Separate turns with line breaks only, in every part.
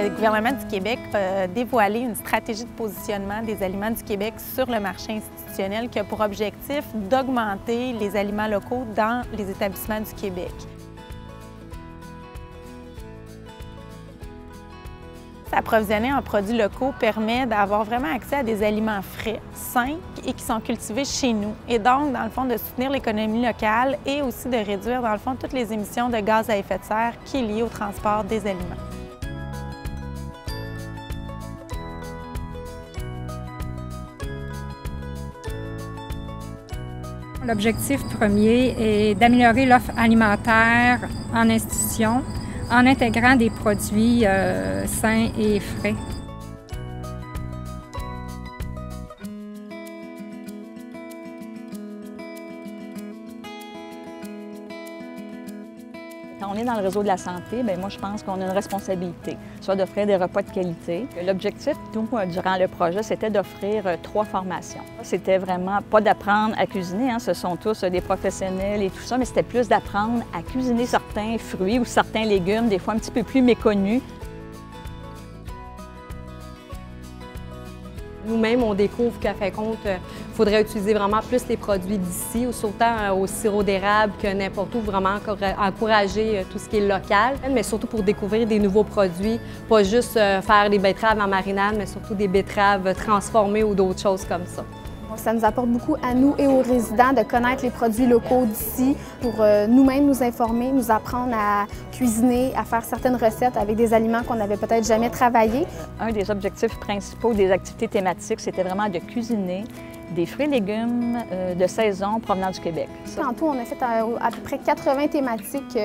Le gouvernement du Québec a dévoilé une stratégie de positionnement des aliments du Québec sur le marché institutionnel qui a pour objectif d'augmenter les aliments locaux dans les établissements du Québec. S'approvisionner en produits locaux permet d'avoir vraiment accès à des aliments frais, sains et qui sont cultivés chez nous. Et donc, dans le fond, de soutenir l'économie locale et aussi de réduire, dans le fond, toutes les émissions de gaz à effet de serre qui est lié au transport des aliments.
L'objectif premier est d'améliorer l'offre alimentaire en institution en intégrant des produits sains et frais.
Quand on est dans le réseau de la santé, bien, moi, je pense qu'on a une responsabilité, soit d'offrir des repas de qualité. L'objectif, durant le projet, c'était d'offrir 3 formations. C'était vraiment pas d'apprendre à cuisiner, hein, ce sont tous des professionnels et tout ça, mais c'était plus d'apprendre à cuisiner certains fruits ou certains légumes, des fois un petit peu plus méconnus.
Nous-mêmes, on découvre qu'à fin de compte, il faudrait utiliser vraiment plus les produits d'ici, autant au sirop d'érable que n'importe où, vraiment encourager tout ce qui est local, mais surtout pour découvrir des nouveaux produits, pas juste faire des betteraves en marinade, mais surtout des betteraves transformées ou d'autres choses comme ça.
Ça nous apporte beaucoup à nous et aux résidents de connaître les produits locaux d'ici pour nous-mêmes nous informer, nous apprendre à cuisiner, à faire certaines recettes avec des aliments qu'on n'avait peut-être jamais travaillés.
Un des objectifs principaux des activités thématiques, c'était vraiment de cuisiner des fruits et légumes de saison provenant du Québec.
En tout, on a fait à peu près 80 thématiques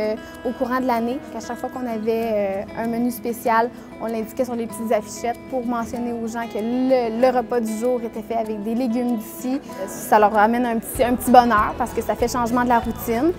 au courant de l'année. À chaque fois qu'on avait un menu spécial, on l'indiquait sur les petites affichettes pour mentionner aux gens que le repas du jour était fait avec des légumes d'ici. Ça leur amène un petit bonheur parce que ça fait changement de la routine.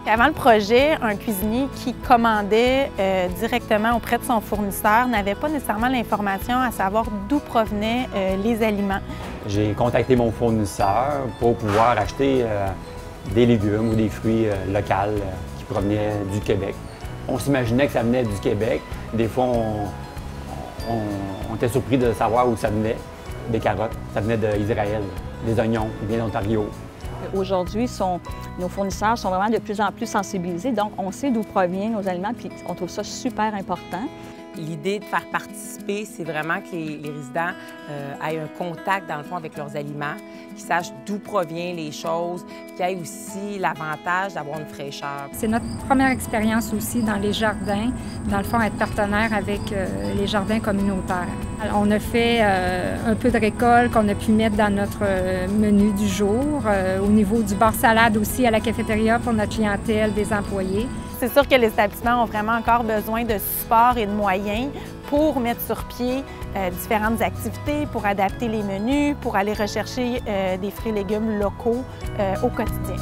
Avant le projet, un cuisinier qui commandait directement auprès de son fournisseur n'avait pas nécessairement l'information à savoir d'où provenaient les aliments.
J'ai contacté mon fournisseur pour pouvoir acheter des légumes ou des fruits locaux qui provenaient du Québec. On s'imaginait que ça venait du Québec. Des fois, on était surpris de savoir où ça venait. Des carottes, ça venait d'Israël. Des oignons, qui viennent d'Ontario.
Aujourd'hui, nos fournisseurs sont vraiment de plus en plus sensibilisés, donc on sait d'où proviennent nos aliments, puis on trouve ça super important.
L'idée de faire participer, c'est vraiment que les résidents aient un contact, dans le fond, avec leurs aliments, qu'ils sachent d'où proviennent les choses, qu'ils aient aussi l'avantage d'avoir une fraîcheur.
C'est notre première expérience aussi dans les jardins, dans le fond, être partenaire avec les jardins communautaires. On a fait un peu de récolte qu'on a pu mettre dans notre menu du jour, au niveau du bar salade aussi à la cafétéria pour notre clientèle des employés.
C'est sûr que les établissements ont vraiment encore besoin de support et de moyens pour mettre sur pied différentes activités, pour adapter les menus, pour aller rechercher des fruits et légumes locaux au quotidien.